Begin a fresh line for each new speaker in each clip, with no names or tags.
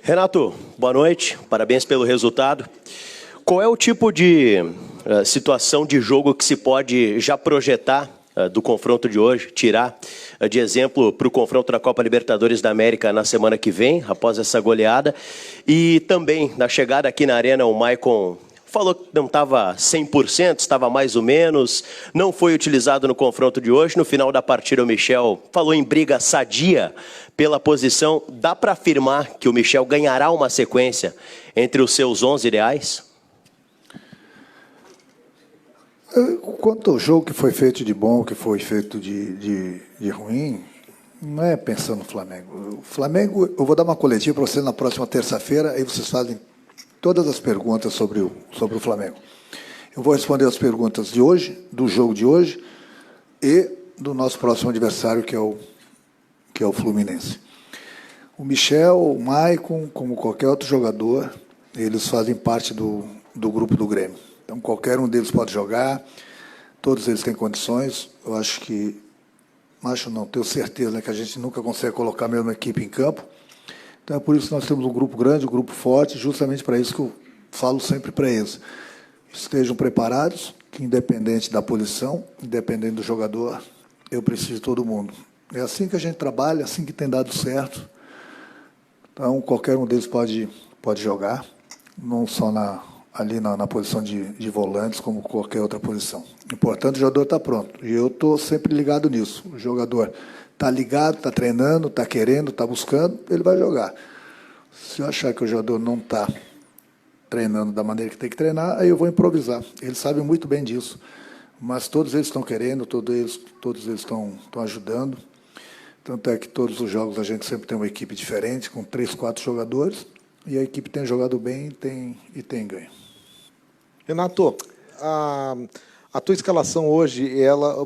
Renato, boa noite, parabéns pelo resultado. Qual é o tipo de situação de jogo que se pode já projetar do confronto de hoje, tirar de exemplo para o confronto da Copa Libertadores da América na semana que vem, após essa goleada? E também, na chegada aqui na Arena, o Maicon falou que não estava 100%, estava mais ou menos, não foi utilizado no confronto de hoje. No final da partida, o Michel falou em briga sadia pela posição. Dá para afirmar que o Michel ganhará uma sequência entre os seus 11 ideais?
Quanto ao jogo que foi feito de bom, que foi feito de ruim, não é pensando no Flamengo. O Flamengo, eu vou dar uma coletiva para vocês na próxima terça-feira, aí vocês fazem todas as perguntas sobre o Flamengo. Eu vou responder as perguntas de hoje, do jogo de hoje, e do nosso próximo adversário, que é o Fluminense. O Michel, o Maicon, como qualquer outro jogador, eles fazem parte do grupo do Grêmio. Então, qualquer um deles pode jogar, todos eles têm condições. Eu acho que, tenho certeza, né, que a gente nunca consegue colocar a mesma equipe em campo. Então, é por isso que nós temos um grupo grande, um grupo forte, justamente para isso que eu falo sempre para eles. Estejam preparados, que independente da posição, independente do jogador, eu preciso de todo mundo. É assim que a gente trabalha, assim que tem dado certo. Então, qualquer um deles pode jogar, não só ali na posição de volantes, como qualquer outra posição. O importante é o jogador estar pronto. E eu estou sempre ligado nisso. O jogador está ligado, está treinando, está querendo, está buscando, ele vai jogar. Se eu achar que o jogador não está treinando da maneira que tem que treinar, aí eu vou improvisar. Eles sabem muito bem disso. Mas todos eles estão querendo, todos eles estão ajudando. Tanto é que todos os jogos a gente sempre tem uma equipe diferente, com 3, 4 jogadores, e a equipe tem jogado bem e tem ganho.
Renato, a tua escalação hoje,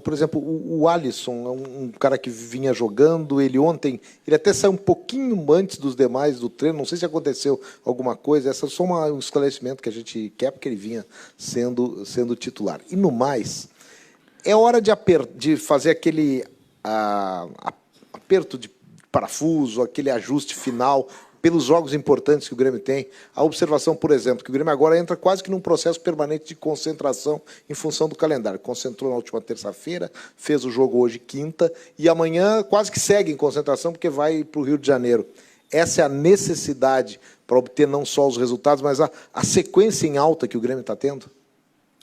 por exemplo, o Alisson é um cara que vinha jogando, ele ontem, ele até saiu um pouquinho antes dos demais do treino, não sei se aconteceu alguma coisa, essa é só um esclarecimento que a gente quer, porque ele vinha sendo titular. E no mais, é hora de fazer aquele aperto de parafuso, aquele ajuste final, pelos jogos importantes que o Grêmio tem. A observação, por exemplo, que o Grêmio agora entra quase que num processo permanente de concentração em função do calendário. Concentrou na última terça-feira, fez o jogo hoje quinta, e amanhã quase que segue em concentração porque vai para o Rio de Janeiro. Essa é a necessidade para obter não só os resultados, mas a sequência em alta que o Grêmio está tendo?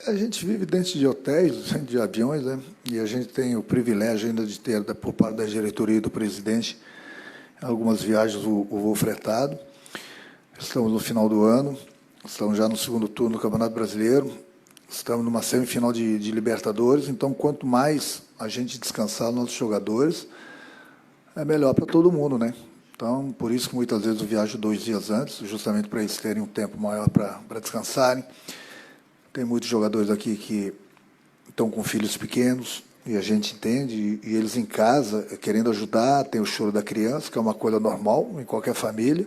A gente vive dentro de hotéis, de aviões, né? E a gente tem o privilégio ainda de ter, por parte da diretoria e do presidente, algumas viagens o voo fretado. Estamos no final do ano, estamos já no segundo turno do Campeonato Brasileiro, estamos numa semifinal de Libertadores, então quanto mais a gente descansar nossos jogadores, é melhor para todo mundo, né? Então, por isso que muitas vezes eu viajo 2 dias antes, justamente para eles terem um tempo maior para descansarem. Tem muitos jogadores aqui que estão com filhos pequenos, e a gente entende, e eles em casa, querendo ajudar, tem o choro da criança, que é uma coisa normal em qualquer família,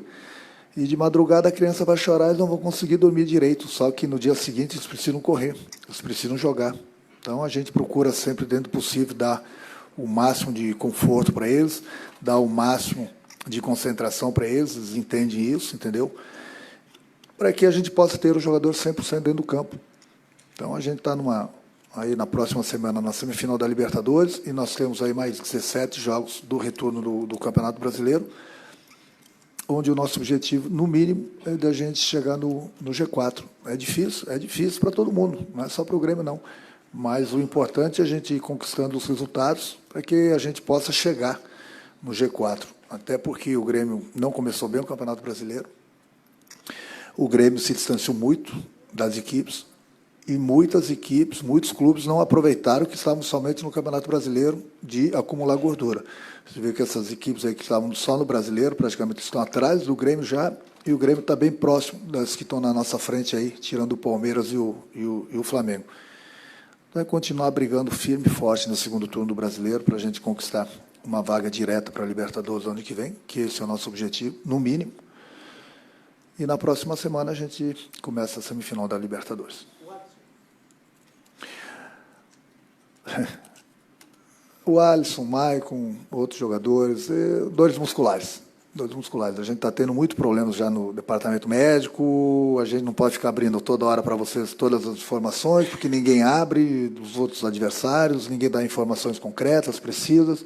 e de madrugada a criança vai chorar, eles não vão conseguir dormir direito, só que no dia seguinte eles precisam correr, eles precisam jogar. Então a gente procura sempre, dentro do possível, dar o máximo de conforto para eles, dar o máximo de concentração para eles entendem isso, entendeu? Para que a gente possa ter o jogador 100% dentro do campo. Então a gente está aí na próxima semana, na semifinal da Libertadores, e nós temos aí mais 17 jogos do retorno do Campeonato Brasileiro, onde o nosso objetivo, no mínimo, é da gente chegar no G4. É difícil para todo mundo, não é só para o Grêmio, não. Mas o importante é a gente ir conquistando os resultados para que a gente possa chegar no G4. Até porque o Grêmio não começou bem o Campeonato Brasileiro. O Grêmio se distanciou muito das equipes, e muitas equipes, muitos clubes não aproveitaram que estavam somente no Campeonato Brasileiro de acumular gordura. Você vê que essas equipes aí que estavam só no Brasileiro, praticamente estão atrás do Grêmio já, e o Grêmio está bem próximo das que estão na nossa frente aí, tirando o Palmeiras e o Flamengo. Então é continuar brigando firme e forte no segundo turno do Brasileiro para a gente conquistar uma vaga direta para a Libertadores no ano que vem, que esse é o nosso objetivo, no mínimo. E na próxima semana a gente começa a semifinal da Libertadores. O Alisson, o Maicon, outros jogadores, dores musculares. Dores musculares. A gente está tendo muitos problemas já no departamento médico, a gente não pode ficar abrindo toda hora para vocês todas as informações, porque ninguém abre dos outros adversários, ninguém dá informações concretas, precisas.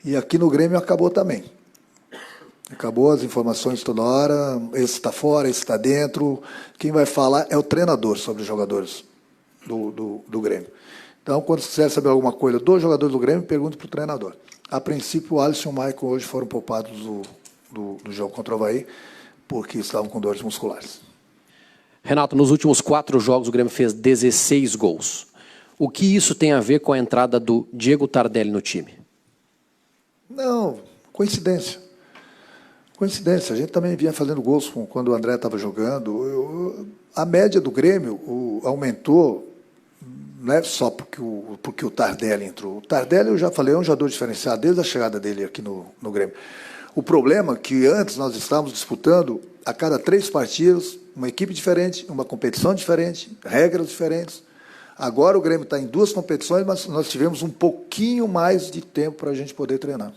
E aqui no Grêmio acabou também. Acabou as informações toda hora, esse está fora, esse está dentro. Quem vai falar é o treinador sobre os jogadores do Grêmio. Então, quando você quiser saber alguma coisa dos jogadores do Grêmio, pergunte para o treinador. A princípio, o Alisson e o Maicon hoje foram poupados do jogo contra o Avaí, porque estavam com dores musculares.
Renato, nos últimos 4 jogos o Grêmio fez 16 gols. O que isso tem a ver com a entrada do Diego Tardelli no time?
Não, coincidência. Coincidência. A gente também vinha fazendo gols quando o André estava jogando. A média do Grêmio aumentou. Não é só porque o Tardelli entrou. O Tardelli, eu já falei, é um jogador diferenciado desde a chegada dele aqui no Grêmio. O problema é que antes nós estávamos disputando, a cada 3 partidas, uma equipe diferente, uma competição diferente, regras diferentes. Agora o Grêmio está em 2 competições, mas nós tivemos um pouquinho mais de tempo para a gente poder treinar.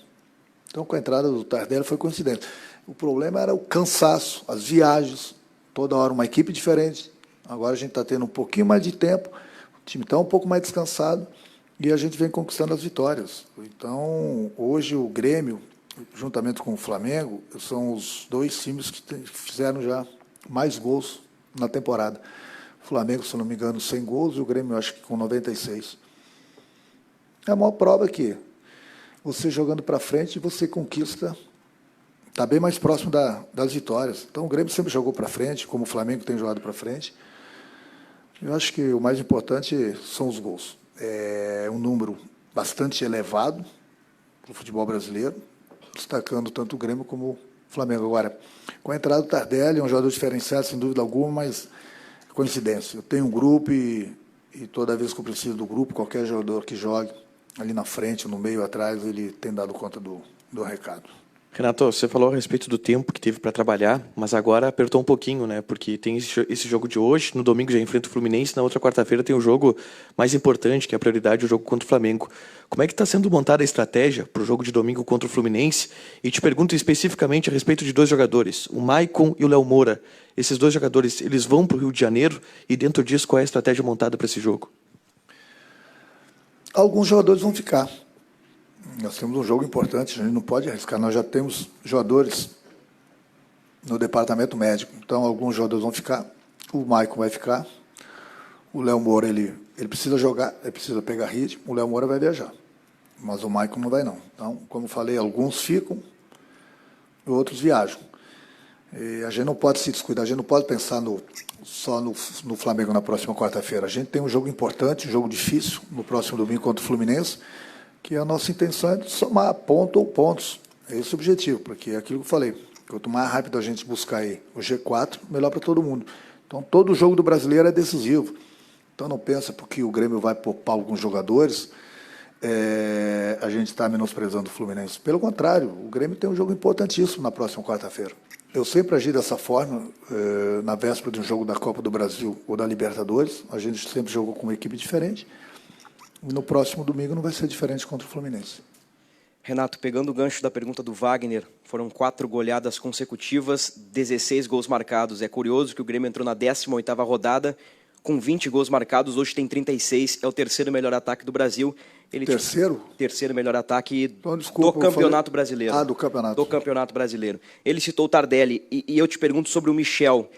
Então, com a entrada do Tardelli foi coincidente. O problema era o cansaço, as viagens, toda hora uma equipe diferente. Agora a gente está tendo um pouquinho mais de tempo, o time está um pouco mais descansado e a gente vem conquistando as vitórias. Então, hoje o Grêmio, juntamente com o Flamengo, são os 2 times que fizeram já mais gols na temporada. O Flamengo, se não me engano, 100 gols e o Grêmio, acho que com 96. É a maior prova que você jogando para frente, você conquista, está bem mais próximo das vitórias. Então, o Grêmio sempre jogou para frente, como o Flamengo tem jogado para frente. Eu acho que o mais importante são os gols. É um número bastante elevado para o futebol brasileiro, destacando tanto o Grêmio como o Flamengo. Agora, com a entrada do Tardelli, é um jogador diferenciado, sem dúvida alguma, mas é coincidência. Eu tenho um grupo e toda vez que eu preciso do grupo, qualquer jogador que jogue ali na frente, no meio, atrás, ele tem dado conta do recado.
Renato, você falou a respeito do tempo que teve para trabalhar, mas agora apertou um pouquinho, né? Porque tem esse jogo de hoje, no domingo já enfrenta o Fluminense, na outra quarta-feira tem o jogo mais importante, que é a prioridade, o jogo contra o Flamengo. Como é que está sendo montada a estratégia para o jogo de domingo contra o Fluminense? E te pergunto especificamente a respeito de 2 jogadores, o Maicon e o Léo Moura. Esses 2 jogadores, eles vão para o Rio de Janeiro e dentro disso qual é a estratégia montada para esse jogo?
Alguns jogadores vão ficar. Nós temos um jogo importante, a gente não pode arriscar. Nós já temos jogadores no departamento médico, então alguns jogadores vão ficar. O Maicon vai ficar. O Léo Moura, ele precisa jogar, ele precisa pegar ritmo. O Léo Moura vai viajar, mas o Maicon não vai, não. Então, como eu falei, alguns ficam e outros viajam. E a gente não pode se descuidar, a gente não pode pensar só no Flamengo na próxima quarta-feira. A gente tem um jogo importante, um jogo difícil, no próximo domingo contra o Fluminense, que a nossa intenção é de somar ponto ou pontos. É esse o objetivo, porque é aquilo que eu falei. Quanto mais rápido a gente buscar aí o G4, melhor para todo mundo. Então, todo jogo do brasileiro é decisivo. Então, não pensa porque o Grêmio vai poupar alguns jogadores, a gente está menosprezando o Fluminense. Pelo contrário, o Grêmio tem um jogo importantíssimo na próxima quarta-feira. Eu sempre agi dessa forma, na véspera de um jogo da Copa do Brasil ou da Libertadores. A gente sempre jogou com uma equipe diferente. E no próximo domingo não vai ser diferente contra o Fluminense.
Renato, pegando o gancho da pergunta do Wagner, foram 4 goleadas consecutivas, 16 gols marcados. É curioso que o Grêmio entrou na 18ª rodada com 20 gols marcados, hoje tem 36, é o 3º melhor ataque do Brasil.
Terceiro?
Terceiro melhor ataque
então, desculpa,
do Campeonato Brasileiro.
Do Campeonato.
Do Campeonato Brasileiro. Ele citou o Tardelli e eu te pergunto sobre o Michel.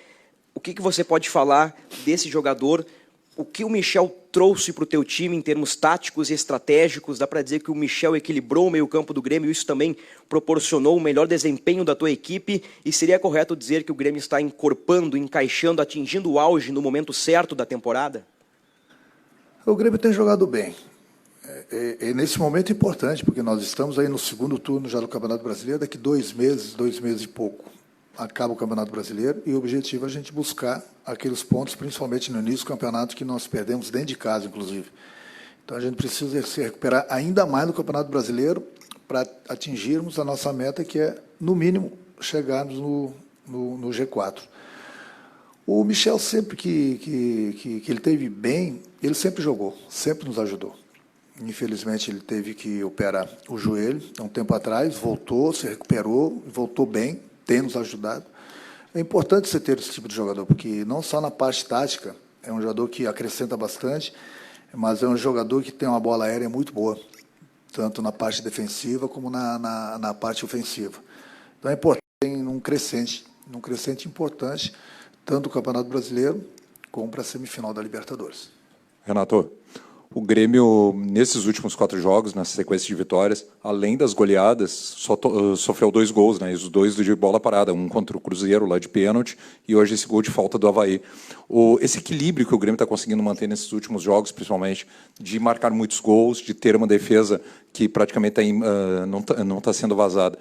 O que você pode falar desse jogador? O que o Michel trouxe para o teu time em termos táticos e estratégicos? Dá para dizer que o Michel equilibrou o meio-campo do Grêmio e isso também proporcionou o melhor desempenho da tua equipe? E seria correto dizer que o Grêmio está encorpando, encaixando, atingindo o auge no momento certo da temporada?
O Grêmio tem jogado bem. Nesse momento é importante, porque nós estamos aí no 2º turno já do Campeonato Brasileiro, daqui 2 meses e pouco, acaba o Campeonato Brasileiro, e o objetivo é a gente buscar aqueles pontos, principalmente no início do campeonato, que nós perdemos dentro de casa, inclusive. Então, a gente precisa se recuperar ainda mais no Campeonato Brasileiro para atingirmos a nossa meta, que é, no mínimo, chegarmos no G4. O Michel, sempre que ele teve bem, ele sempre jogou, sempre nos ajudou. Infelizmente, ele teve que operar o joelho há um tempo atrás, voltou, se recuperou, voltou bem, tem nos ajudado. É importante você ter esse tipo de jogador, porque não só na parte tática, é um jogador que acrescenta bastante, mas é um jogador que tem uma bola aérea muito boa, tanto na parte defensiva como na parte ofensiva. Então é importante num crescente importante, tanto do Campeonato Brasileiro como para a semifinal da Libertadores.
Renato, o Grêmio, nesses últimos 4 jogos, na sequência de vitórias, além das goleadas, sofreu 2 gols, né? Os 2 de bola parada, um contra o Cruzeiro, lá de pênalti, e hoje esse gol de falta do Avaí. Esse equilíbrio que o Grêmio está conseguindo manter nesses últimos jogos, principalmente, de marcar muitos gols, de ter uma defesa que praticamente não está sendo vazada.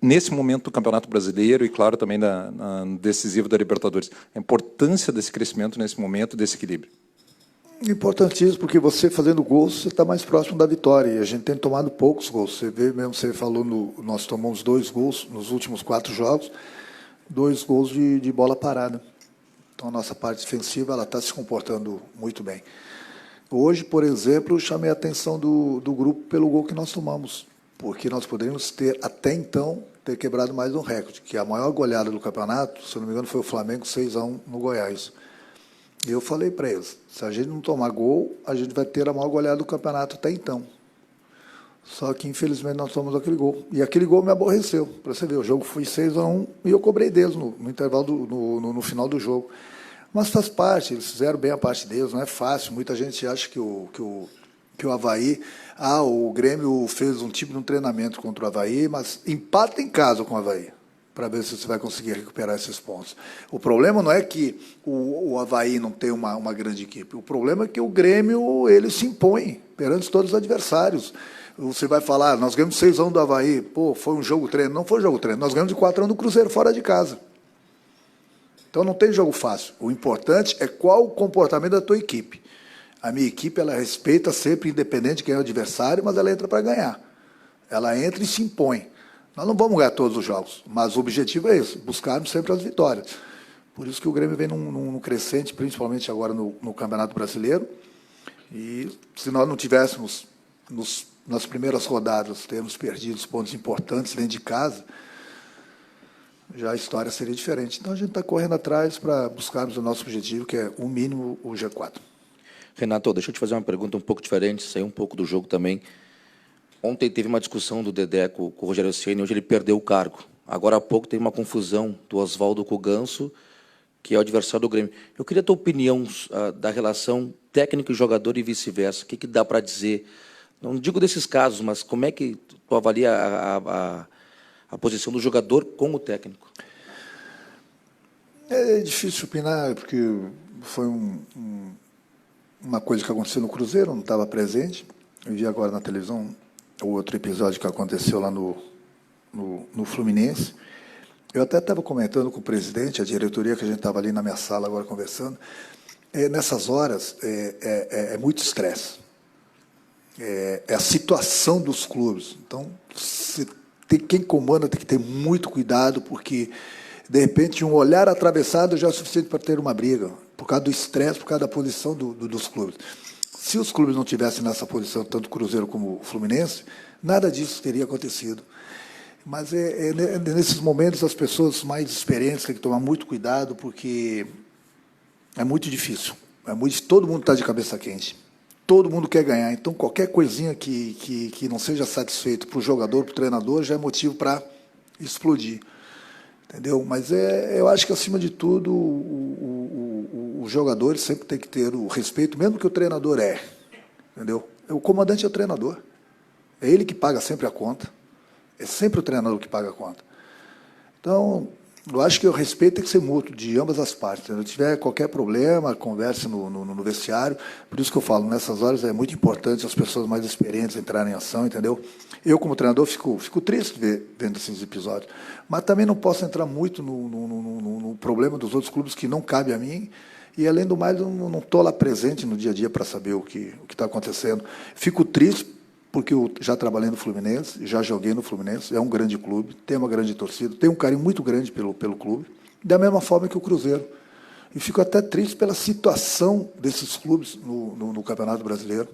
Nesse momento do Campeonato Brasileiro e, claro, também decisivo da Libertadores, a importância desse crescimento nesse momento, desse equilíbrio.
Importantíssimo, porque você fazendo gols, você está mais próximo da vitória. E a gente tem tomado poucos gols. Você vê mesmo, você falou, nós tomamos 2 gols nos últimos 4 jogos, 2 gols de bola parada. Então, a nossa parte defensiva está se comportando muito bem. Hoje, por exemplo, eu chamei a atenção do grupo pelo gol que nós tomamos, porque nós poderíamos ter, até então, quebrado mais um recorde, que a maior goleada do campeonato, se eu não me engano, foi o Flamengo 6-1 no Goiás. E eu falei para eles, se a gente não tomar gol, a gente vai ter a maior goleada do campeonato até então. Só que, infelizmente, nós tomamos aquele gol. E aquele gol me aborreceu. Para você ver, o jogo foi 6-1 e eu cobrei deles no intervalo, no final do jogo. Mas faz parte, eles fizeram bem a parte deles, não é fácil. Muita gente acha que o Avaí... o Grêmio fez um tipo de um treinamento contra o Avaí, mas empata em casa com o Avaí, para ver se você vai conseguir recuperar esses pontos. O problema não é que o Avaí não tem uma grande equipe. O problema é que o Grêmio ele se impõe perante todos os adversários. Você vai falar, nós ganhamos 6-1 do Avaí. Pô, foi um jogo treino. Não foi jogo treino. Nós ganhamos de 4-1 do Cruzeiro fora de casa. Então não tem jogo fácil. O importante é qual o comportamento da tua equipe. A minha equipe, ela respeita sempre, independente de quem é o adversário, mas ela entra para ganhar. Ela entra e se impõe. Nós não vamos ganhar todos os jogos, mas o objetivo é esse, buscarmos sempre as vitórias. Por isso que o Grêmio vem num crescente, principalmente agora no Campeonato Brasileiro. E se nós não tivéssemos, nas primeiras rodadas, termos perdido os pontos importantes dentro de casa, já a história seria diferente. Então a gente está correndo atrás para buscarmos o nosso objetivo, que é, o mínimo, o G4.
Renato, deixa eu te fazer uma pergunta um pouco diferente, sair um pouco do jogo também. Ontem teve uma discussão do Dedé com o Rogério Ceni, hoje ele perdeu o cargo. Agora há pouco teve uma confusão do Oswaldo com o Ganso, que é o adversário do Grêmio. Eu queria a tua opinião da relação técnico e jogador e vice-versa. O que dá para dizer? Não digo desses casos, mas como é que tu avalia a posição do jogador com o técnico?
É difícil opinar, porque foi uma coisa que aconteceu no Cruzeiro, eu não estava presente. Eu vi agora na televisão o outro episódio que aconteceu lá no Fluminense. Eu até estava comentando com o presidente, a diretoria, que a gente estava ali na minha sala agora conversando. Nessas horas, é muito estresse. É a situação dos clubes. Então, quem comanda tem que ter muito cuidado, porque, de repente, um olhar atravessado já é suficiente para ter uma briga, por causa do estresse, por causa da posição dos clubes. Se os clubes não tivessem nessa posição, tanto o Cruzeiro como o Fluminense, nada disso teria acontecido. Mas nesses momentos as pessoas mais experientes têm que tomar muito cuidado, porque é muito difícil. Todo mundo está de cabeça quente. Todo mundo quer ganhar. Então, qualquer coisinha que não seja satisfeito para o jogador, para o treinador, já é motivo para explodir. Entendeu? Mas eu acho que, acima de tudo, os jogadores sempre têm que ter o respeito, mesmo que o treinador entendeu? O comandante é o treinador. É ele que paga sempre a conta. É sempre o treinador que paga a conta. Então, eu acho que o respeito tem que ser mútuo, de ambas as partes. Se tiver qualquer problema, converse no vestiário. Por isso que eu falo, nessas horas é muito importante as pessoas mais experientes entrarem em ação, entendeu? Eu, como treinador, fico triste vendo esses episódios. Mas também não posso entrar muito no problema dos outros clubes, que não cabe a mim. E, além do mais, eu não estou lá presente no dia a dia para saber o que está acontecendo. Fico triste, porque eu já trabalhei no Fluminense, já joguei no Fluminense, é um grande clube, tem uma grande torcida, tem um carinho muito grande pelo clube, da mesma forma que o Cruzeiro. E fico até triste pela situação desses clubes no Campeonato Brasileiro.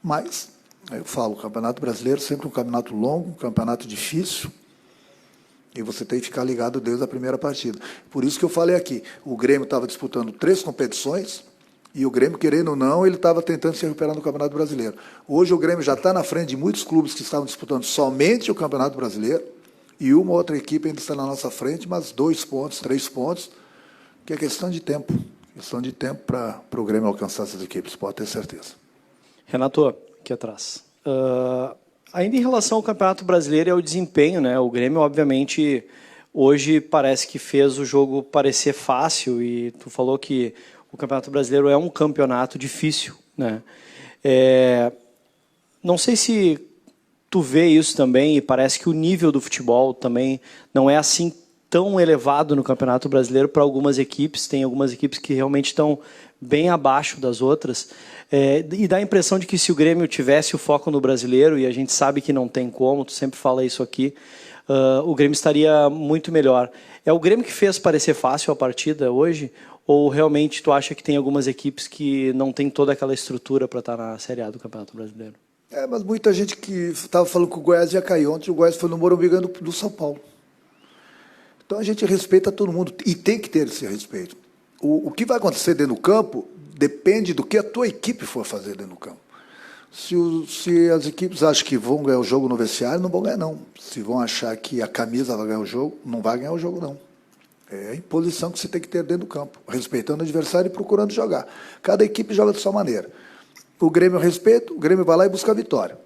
Mas, eu falo, o Campeonato Brasileiro sempre um campeonato longo, um campeonato difícil, e você tem que ficar ligado desde a primeira partida. Por isso que eu falei aqui, o Grêmio estava disputando 3 competições, e o Grêmio, querendo ou não, ele estava tentando se recuperar no Campeonato Brasileiro. Hoje o Grêmio já está na frente de muitos clubes que estavam disputando somente o Campeonato Brasileiro, e uma outra equipe ainda está na nossa frente, mas 2 pontos, 3 pontos, que é questão de tempo. Questão de tempo para o Grêmio alcançar essas equipes, pode ter certeza.
Renato, aqui atrás. Ainda em relação ao Campeonato Brasileiro e ao desempenho, né? O Grêmio, obviamente, hoje parece que fez o jogo parecer fácil, e tu falou que o Campeonato Brasileiro é um campeonato difícil, né? Não sei se tu vê isso também, e parece que o nível do futebol também não é assim tão elevado no Campeonato Brasileiro para algumas equipes. Tem algumas equipes que realmente estão bem abaixo das outras. E dá a impressão de que se o Grêmio tivesse o foco no Brasileiro, e a gente sabe que não tem como, tu sempre fala isso aqui, o Grêmio estaria muito melhor. É o Grêmio que fez parecer fácil a partida hoje, ou realmente tu acha que tem algumas equipes que não tem toda aquela estrutura para estar na Série A do Campeonato Brasileiro?
Mas muita gente que estava falando que o Goiás ia cair ontem, o Goiás foi no Morumbi ganhando do São Paulo. Então a gente respeita todo mundo, e tem que ter esse respeito. O que vai acontecer dentro do campo depende do que a tua equipe for fazer dentro do campo. Se as equipes acham que vão ganhar o jogo no vestiário, não vão ganhar, não. Se vão achar que a camisa vai ganhar o jogo, não vai ganhar o jogo, não. É a imposição que você tem que ter dentro do campo, respeitando o adversário e procurando jogar. Cada equipe joga de sua maneira. O Grêmio respeita, o Grêmio vai lá e busca a vitória.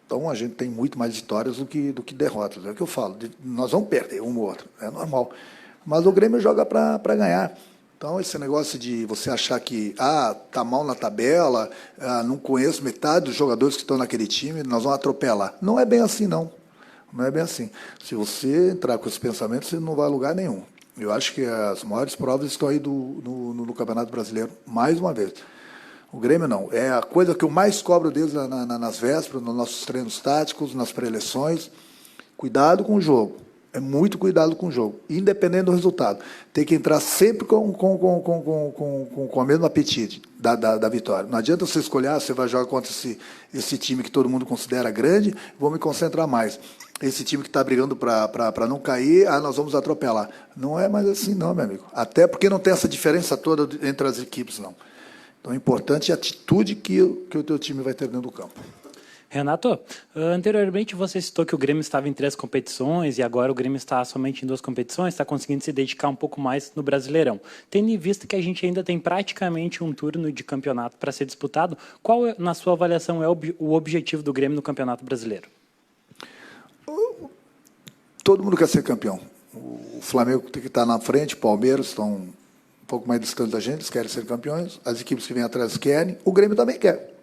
Então a gente tem muito mais vitórias do que derrotas. É o que eu falo. Nós vamos perder um ou outro, é normal. Mas o Grêmio joga para ganhar. Então, esse negócio de você achar que tá mal na tabela, não conheço metade dos jogadores que estão naquele time, nós vamos atropelar. Não é bem assim, não. Não é bem assim. Se você entrar com esse pensamento, você não vai a lugar nenhum. Eu acho que as maiores provas estão aí no Campeonato Brasileiro, mais uma vez. O Grêmio não. É a coisa que eu mais cobro deles nas vésperas, nos nossos treinos táticos, nas pré-eleições. Cuidado com o jogo. É muito cuidado com o jogo, independente do resultado. Tem que entrar sempre com a mesma apetite da vitória. Não adianta você escolher, você vai jogar contra esse time que todo mundo considera grande, vou me concentrar mais. Esse time que está brigando para não cair, nós vamos atropelar. Não é mais assim, não, meu amigo. Até porque não tem essa diferença toda entre as equipes, não. Então, é importante a atitude que o teu time vai ter dentro do campo.
Renato, anteriormente você citou que o Grêmio estava em 3 competições e agora o Grêmio está somente em 2 competições, está conseguindo se dedicar um pouco mais no Brasileirão. Tendo em vista que a gente ainda tem praticamente um turno de campeonato para ser disputado, qual, na sua avaliação, é o objetivo do Grêmio no Campeonato Brasileiro?
Todo mundo quer ser campeão. O Flamengo tem que estar na frente, o Palmeiras estão um pouco mais distantes da gente, eles querem ser campeões, as equipes que vêm atrás querem, o Grêmio também quer.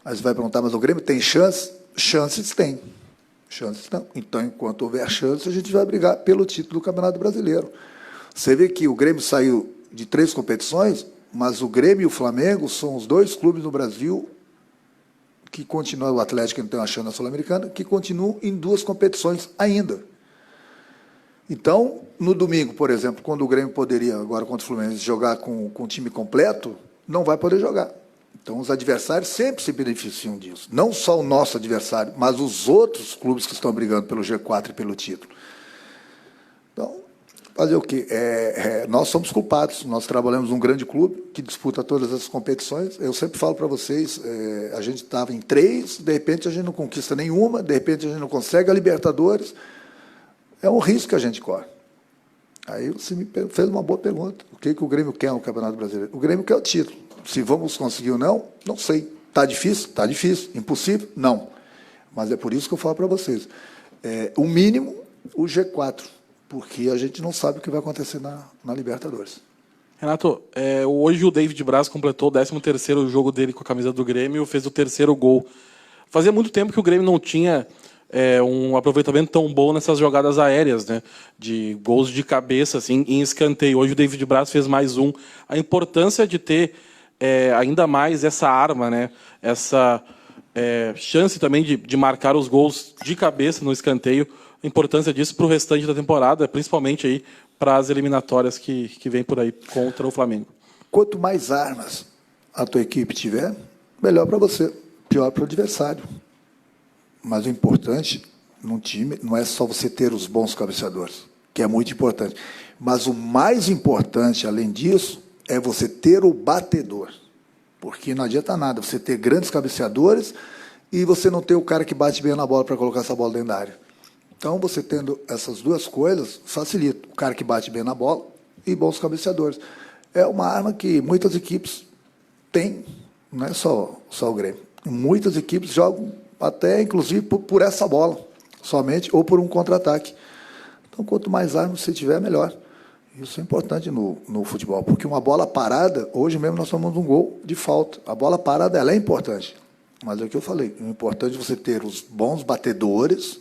Aí você vai perguntar, mas o Grêmio tem chance? Chances tem. Chances não. Então, enquanto houver chance, a gente vai brigar pelo título do Campeonato Brasileiro. Você vê que o Grêmio saiu de 3 competições, mas o Grêmio e o Flamengo são os 2 clubes no Brasil que continuam, o Atlético não tem uma chance na Sul-Americana, que continuam em 2 competições ainda. Então, no domingo, por exemplo, quando o Grêmio poderia, agora contra o Fluminense, jogar com o time completo, não vai poder jogar. Então, os adversários sempre se beneficiam disso. Não só o nosso adversário, mas os outros clubes que estão brigando pelo G4 e pelo título. Então, fazer o quê? Nós somos culpados. Nós trabalhamos num grande clube que disputa todas essas competições. Eu sempre falo para vocês, a gente estava em 3, de repente a gente não conquista nenhuma, de repente a gente não consegue a Libertadores. É um risco que a gente corre. Aí você me fez uma boa pergunta. O que o Grêmio quer no Campeonato Brasileiro? O Grêmio quer o título. Se vamos conseguir ou não, não sei. Está difícil? Está difícil. Impossível? Não. Mas é por isso que eu falo para vocês. O mínimo, o G4, porque a gente não sabe o que vai acontecer na Libertadores.
Renato, hoje o David Braz completou o 13º jogo dele com a camisa do Grêmio, fez o 3º gol. Fazia muito tempo que o Grêmio não tinha um aproveitamento tão bom nessas jogadas aéreas, né? De gols de cabeça, assim, em escanteio. Hoje o David Braz fez mais um. A importância de ter ainda mais essa arma, né? Essa chance também de marcar os gols de cabeça no escanteio, a importância disso para o restante da temporada, principalmente aí para as eliminatórias que vem por aí contra o Flamengo.
Quanto mais armas a tua equipe tiver, melhor para você, pior para o adversário. Mas o importante num time não é só você ter os bons cabeceadores, que é muito importante. Mas o mais importante, além disso, é você ter o batedor. Porque não adianta nada você ter grandes cabeceadores e você não ter o cara que bate bem na bola para colocar essa bola dentro da área. Então, você tendo essas duas coisas, facilita. O cara que bate bem na bola e bons cabeceadores. É uma arma que muitas equipes têm, não é só o Grêmio. Muitas equipes jogam até, inclusive, por essa bola, somente, ou por um contra-ataque. Então, quanto mais armas você tiver, melhor. Isso é importante no futebol, porque uma bola parada, hoje mesmo nós tomamos um gol de falta. A bola parada, ela é importante. Mas é o que eu falei, o importante é você ter os bons batedores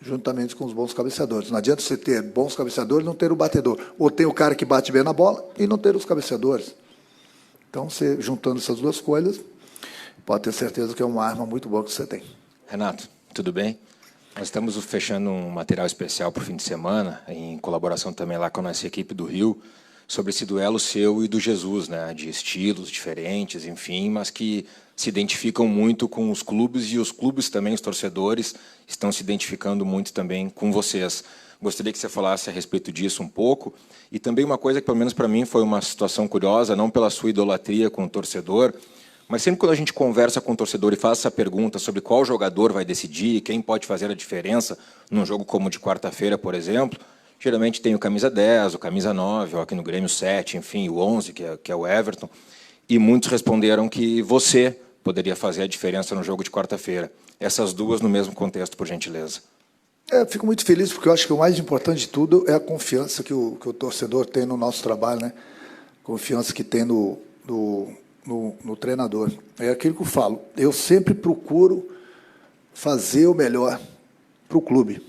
juntamente com os bons cabeceadores. Não adianta você ter bons cabeceadores e não ter o batedor. Ou tem o cara que bate bem na bola e não ter os cabeceadores. Então, você juntando essas duas coisas, pode ter certeza que é uma arma muito boa que você tem.
Renato, tudo bem? Nós estamos fechando um material especial para o fim de semana, em colaboração também lá com a nossa equipe do Rio, sobre esse duelo seu e do Jesus, né, de estilos diferentes, enfim, mas que se identificam muito com os clubes, e os clubes também, os torcedores, estão se identificando muito também com vocês. Gostaria que você falasse a respeito disso um pouco, e também uma coisa que, pelo menos para mim, foi uma situação curiosa, não pela sua idolatria com o torcedor, mas sempre quando a gente conversa com o torcedor e faz essa pergunta sobre qual jogador vai decidir, quem pode fazer a diferença num jogo como o de quarta-feira, por exemplo, geralmente tem o camisa 10, o camisa 9, ou aqui no Grêmio 7, enfim, o 11, que é o Everton, e muitos responderam que você poderia fazer a diferença no jogo de quarta-feira. Essas duas no mesmo contexto, por gentileza.
Fico muito feliz, porque eu acho que o mais importante de tudo é a confiança que o torcedor tem no nosso trabalho, né? Confiança que tem no treinador. É aquilo que eu falo. Eu sempre procuro fazer o melhor para o clube,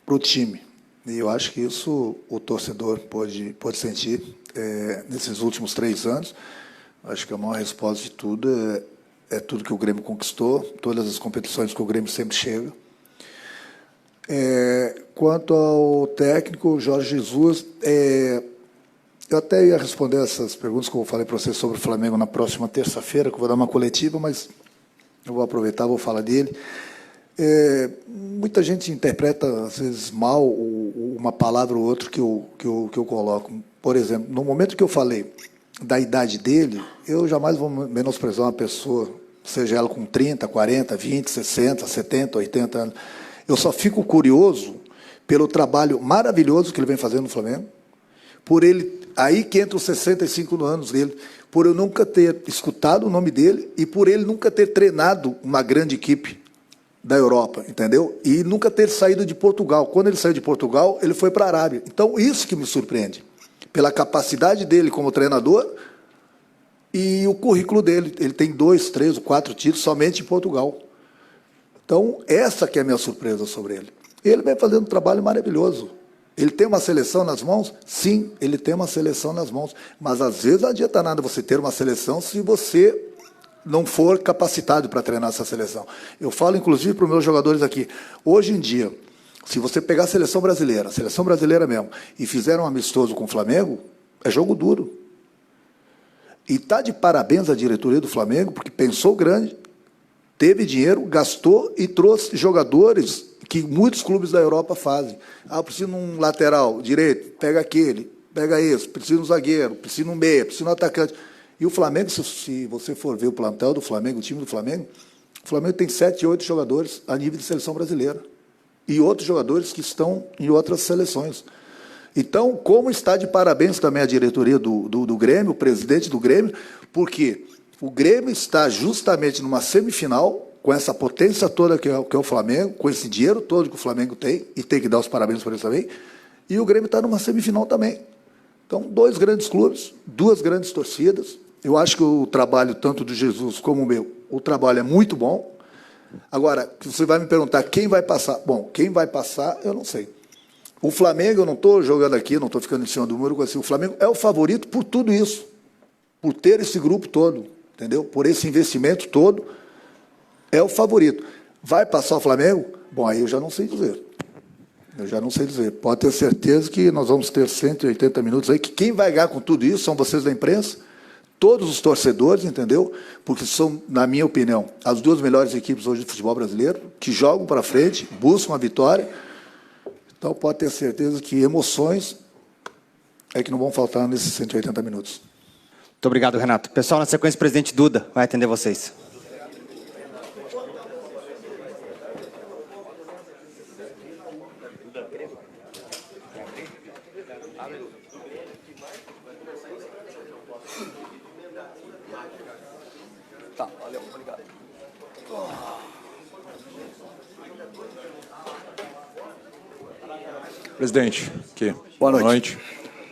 para o time. E eu acho que isso o torcedor pode sentir nesses últimos 3 anos. Acho que a maior resposta de tudo é tudo que o Grêmio conquistou, todas as competições que o Grêmio sempre chega. Quanto ao técnico, Jorge Jesus, eu até ia responder essas perguntas que eu falei para você sobre o Flamengo na próxima terça-feira, que eu vou dar uma coletiva, mas eu vou aproveitar, vou falar dele. Muita gente interpreta, às vezes, mal uma palavra ou outra que eu coloco. Por exemplo, no momento que eu falei da idade dele, eu jamais vou menosprezar uma pessoa, seja ela com 30, 40, 20, 60, 70, 80 anos. Eu só fico curioso pelo trabalho maravilhoso que ele vem fazendo no Flamengo, por ele, aí que entra os 65 anos dele, por eu nunca ter escutado o nome dele e por ele nunca ter treinado uma grande equipe da Europa, entendeu? E nunca ter saído de Portugal. Quando ele saiu de Portugal, ele foi para a Arábia. Então, isso que me surpreende, pela capacidade dele como treinador e o currículo dele. Ele tem 2, 3 ou 4 títulos somente em Portugal. Então, essa que é a minha surpresa sobre ele. Ele vem fazendo um trabalho maravilhoso. Ele tem uma seleção nas mãos? Sim, ele tem uma seleção nas mãos. Mas, às vezes, não adianta nada você ter uma seleção se você não for capacitado para treinar essa seleção. Eu falo, inclusive, para os meus jogadores aqui, hoje em dia, se você pegar a seleção brasileira mesmo, e fizer um amistoso com o Flamengo, é jogo duro. E está de parabéns a diretoria do Flamengo, porque pensou grande, teve dinheiro, gastou e trouxe jogadores que muitos clubes da Europa fazem. Eu preciso de um lateral direito, pega aquele, pega esse, preciso de um zagueiro, preciso de um meia, preciso de um atacante. E o Flamengo, se você for ver o plantel do Flamengo, o time do Flamengo, o Flamengo tem 7, 8 jogadores a nível de seleção brasileira. E outros jogadores que estão em outras seleções. Então, como está de parabéns também a diretoria do Grêmio, o presidente do Grêmio, porque o Grêmio está justamente numa semifinal, com essa potência toda que é o Flamengo, com esse dinheiro todo que o Flamengo tem, e tem que dar os parabéns para eles também, e o Grêmio está numa semifinal também. Então, 2 grandes clubes, 2 grandes torcidas. Eu acho que o trabalho, tanto do Jesus como o meu, o trabalho é muito bom. Agora, você vai me perguntar quem vai passar. Bom, quem vai passar, eu não sei. O Flamengo, eu não estou jogando aqui, não estou ficando em cima do muro, assim, o Flamengo é o favorito por tudo isso, por ter esse grupo todo, entendeu? Por esse investimento todo, é o favorito. Vai passar o Flamengo? Bom, aí eu já não sei dizer. Pode ter certeza que nós vamos ter 180 minutos aí, que quem vai ganhar com tudo isso são vocês da imprensa, todos os torcedores, entendeu? Porque são, na minha opinião, as duas melhores equipes hoje do futebol brasileiro, que jogam para frente, buscam a vitória. Então, pode ter certeza que emoções é que não vão faltar nesses 180 minutos.
Muito obrigado, Renato. Pessoal, na sequência, o presidente Duda vai atender vocês.
Tá, valeu, obrigado.
Presidente, boa noite.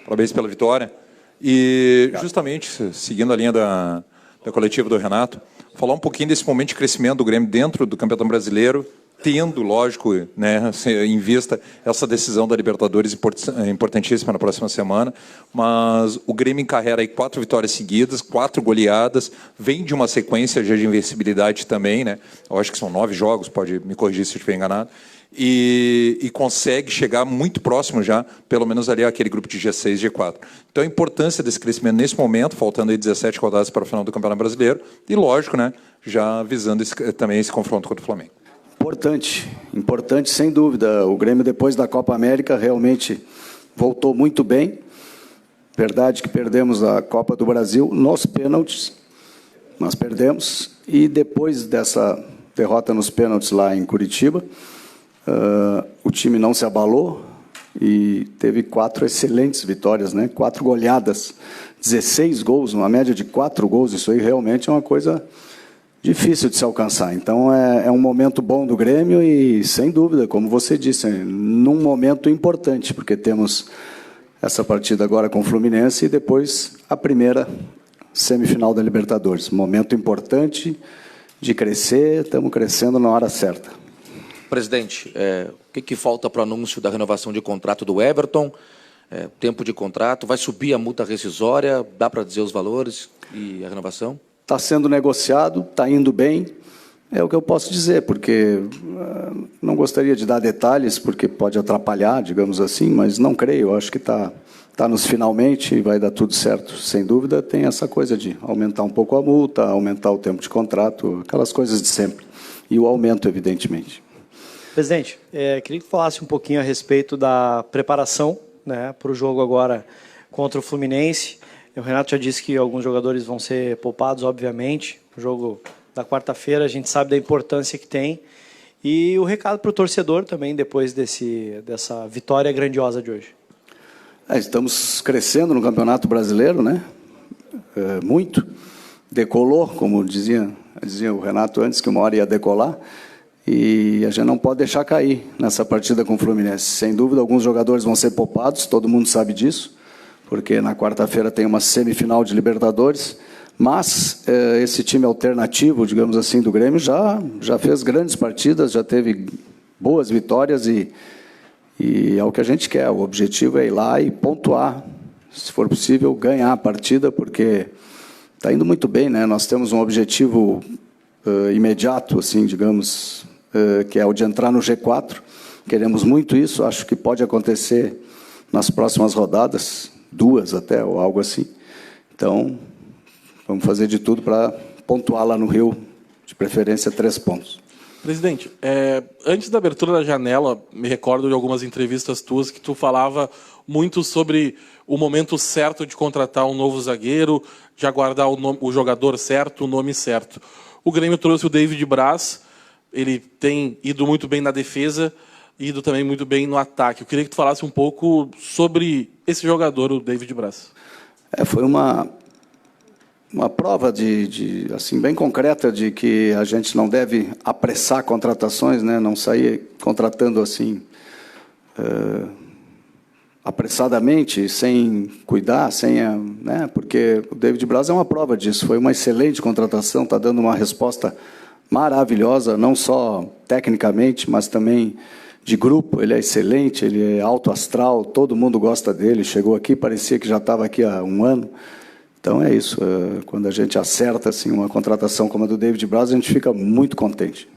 Parabéns pela vitória. E, justamente, seguindo a linha da coletiva do Renato, falar um pouquinho desse momento de crescimento do Grêmio dentro do Campeonato Brasileiro, tendo, lógico, né, em vista essa decisão da Libertadores importantíssima na próxima semana, mas o Grêmio encarrega aí 4 vitórias seguidas, 4 goleadas, vem de uma sequência de invencibilidade também, né? Eu acho que são 9 jogos, pode me corrigir se eu estiver enganado, e consegue chegar muito próximo já, pelo menos ali aquele grupo de G6, G4. Então a importância desse crescimento nesse momento, faltando aí 17 rodadas para o final do Campeonato Brasileiro, e lógico, né, já visando também esse confronto contra o Flamengo.
Importante, sem dúvida. O Grêmio, depois da Copa América, realmente voltou muito bem. Verdade que perdemos a Copa do Brasil nos pênaltis, nós perdemos, e depois dessa derrota nos pênaltis lá em Curitiba, o time não se abalou e teve 4 excelentes vitórias, né? 4 goleadas, 16 gols, uma média de 4 gols, isso aí realmente é uma coisa difícil de se alcançar. Então, é um momento bom do Grêmio e, sem dúvida, como você disse, num momento importante, porque temos essa partida agora com o Fluminense e depois a primeira semifinal da Libertadores. Momento importante de crescer, estamos crescendo na hora certa.
Presidente, o que falta para o anúncio da renovação de contrato do Everton? Tempo de contrato, vai subir a multa rescisória, dá para dizer os valores e a renovação?
Está sendo negociado, está indo bem, é o que eu posso dizer, porque não gostaria de dar detalhes, porque pode atrapalhar, digamos assim, mas não creio, eu acho que está nos finalmente e vai dar tudo certo. Sem dúvida, tem essa coisa de aumentar um pouco a multa, aumentar o tempo de contrato, aquelas coisas de sempre. E o aumento, evidentemente.
Presidente, queria que falasse um pouquinho a respeito da preparação, né, para o jogo agora contra o Fluminense. O Renato já disse que alguns jogadores vão ser poupados, obviamente. O jogo da quarta-feira, a gente sabe da importância que tem. E o recado para o torcedor também, depois dessa vitória grandiosa de hoje.
Estamos crescendo no Campeonato Brasileiro, né? Muito. Decolou, como dizia o Renato antes, que uma hora ia decolar. E a gente não pode deixar cair nessa partida com o Fluminense. Sem dúvida, alguns jogadores vão ser poupados, todo mundo sabe disso, porque na quarta-feira tem uma semifinal de Libertadores, mas esse time alternativo, digamos assim, do Grêmio, já fez grandes partidas, já teve boas vitórias e é o que a gente quer. O objetivo é ir lá e pontuar, se for possível, ganhar a partida, porque está indo muito bem, né? Nós temos um objetivo imediato, assim, digamos, que é o de entrar no G4. Queremos muito isso, acho que pode acontecer nas próximas rodadas, 2 até, ou algo assim. Então, vamos fazer de tudo para pontuar lá no Rio, de preferência 3 pontos.
Presidente, antes da abertura da janela, me recordo de algumas entrevistas tuas que tu falava muito sobre o momento certo de contratar um novo zagueiro, de aguardar o jogador certo, o nome certo. O Grêmio trouxe o David Braz, ele tem ido muito bem na defesa, ido também muito bem no ataque. Eu queria que tu falasse um pouco sobre esse jogador, o David Braz.
Foi uma prova assim, bem concreta de que a gente não deve apressar contratações, né? Não sair contratando assim apressadamente, sem cuidar, né? Porque o David Braz é uma prova disso. Foi uma excelente contratação, está dando uma resposta maravilhosa, não só tecnicamente, mas também de grupo. Ele é excelente, ele é alto astral, todo mundo gosta dele. Chegou aqui, parecia que já estava aqui há um ano. Então é isso, quando a gente acerta assim, uma contratação como a do David Braz, a gente fica muito contente.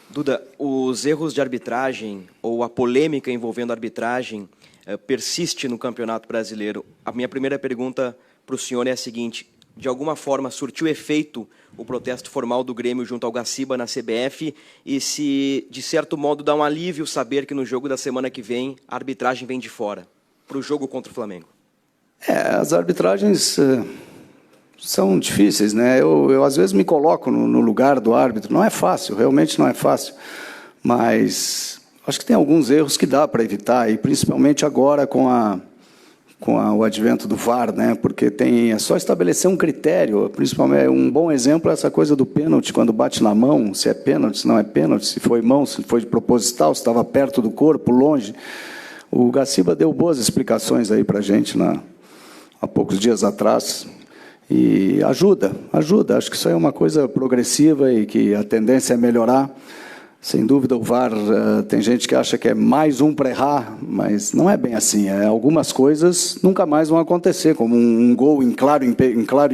Duda, os erros de arbitragem ou a polêmica envolvendo a arbitragem persiste no Campeonato Brasileiro. A minha primeira pergunta para o senhor é a seguinte: de alguma forma, surtiu efeito o protesto formal do Grêmio junto ao Gaciba na CBF e se, de certo modo, dá um alívio saber que no jogo da semana que vem a arbitragem vem de fora, para o jogo contra o Flamengo?
As arbitragens são difíceis, né? Eu às vezes me coloco no lugar do árbitro. Não é fácil, realmente não é fácil. Mas acho que tem alguns erros que dá para evitar, e principalmente agora com o advento do VAR, né? Porque é só estabelecer um critério. Principalmente, um bom exemplo é essa coisa do pênalti, quando bate na mão, se é pênalti, se não é pênalti, se foi mão, se foi de proposital, se estava perto do corpo, longe. O Gaciba deu boas explicações aí para a gente há poucos dias atrás. E ajuda. Acho que isso aí é uma coisa progressiva e que a tendência é melhorar. Sem dúvida, o VAR, tem gente que acha que é mais um para errar, mas não é bem assim. Algumas coisas nunca mais vão acontecer, como um gol em claro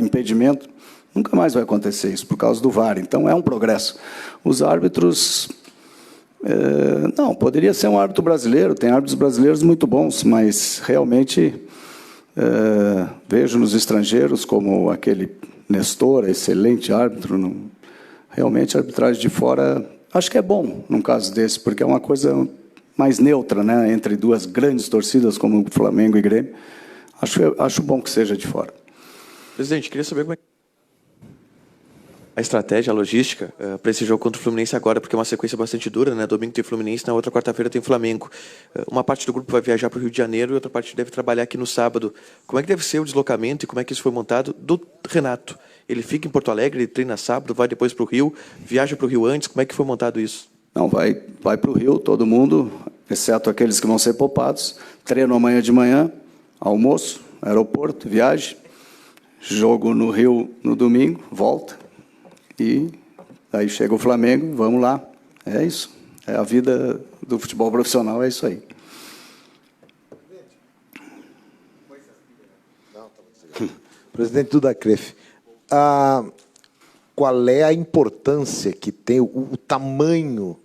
impedimento. Nunca mais vai acontecer isso por causa do VAR. Então, é um progresso. Os árbitros... não, poderia ser um árbitro brasileiro. Tem árbitros brasileiros muito bons, mas realmente... vejo nos estrangeiros como aquele Nestor, excelente árbitro. Realmente, a arbitragem de fora, acho que é bom num caso desse, porque é uma coisa mais neutra, né, entre duas grandes torcidas como Flamengo e Grêmio. Acho bom que seja de fora.
Presidente, queria saber como é a estratégia, a logística para esse jogo contra o Fluminense agora, porque é uma sequência bastante dura, né? Domingo tem Fluminense, na outra quarta-feira tem Flamengo. Uma parte do grupo vai viajar para o Rio de Janeiro e outra parte deve trabalhar aqui no sábado. Como é que deve ser o deslocamento e como é que isso foi montado do Renato? Ele fica em Porto Alegre, ele treina sábado, vai depois para o Rio, viaja para o Rio antes, como é que foi montado isso?
Não, vai para o Rio, todo mundo, exceto aqueles que vão ser poupados, treino amanhã de manhã, almoço, aeroporto, viagem, jogo no Rio no domingo, volta. E aí chega o Flamengo, vamos lá. É isso. É a vida do futebol profissional, é isso aí.
Presidente Duda Cref, qual é a importância que tem, o tamanho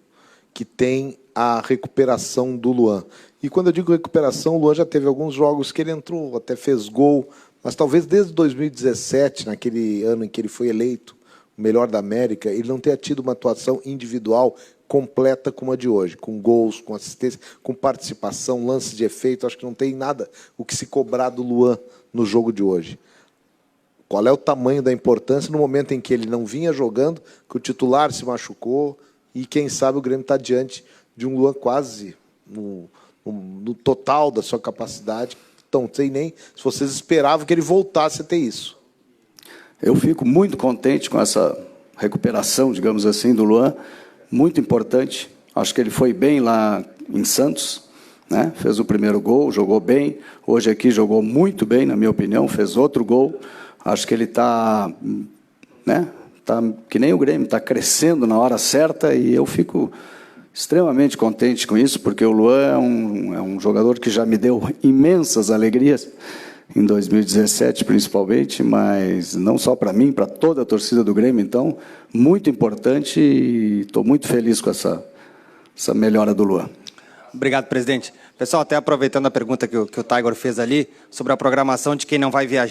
que tem a recuperação do Luan? E quando eu digo recuperação, o Luan já teve alguns jogos que ele entrou, até fez gol, mas talvez desde 2017, naquele ano em que ele foi eleito o melhor da América, ele não tenha tido uma atuação individual completa como a de hoje, com gols, com assistência, com participação, lances de efeito. Acho que não tem nada o que se cobrar do Luan no jogo de hoje. Qual é o tamanho da importância no momento em que ele não vinha jogando, que o titular se machucou e, quem sabe, o Grêmio está diante de um Luan quase no total da sua capacidade. Então, não sei nem se vocês esperavam que ele voltasse a ter isso.
Eu fico muito contente com essa recuperação, digamos assim, do Luan, muito importante. Acho que ele foi bem lá em Santos, né? Fez o primeiro gol, jogou bem. Hoje aqui jogou muito bem, na minha opinião, fez outro gol. Acho que ele está, né? Tá que nem o Grêmio, está crescendo na hora certa e eu fico extremamente contente com isso, porque o Luan é um jogador que já me deu imensas alegrias, em 2017 principalmente, mas não só para mim, para toda a torcida do Grêmio. Então, muito importante e estou muito feliz com essa melhora do Luan.
Obrigado, presidente. Pessoal, até aproveitando a pergunta que o Tiger fez ali, sobre a programação de quem não vai viajar.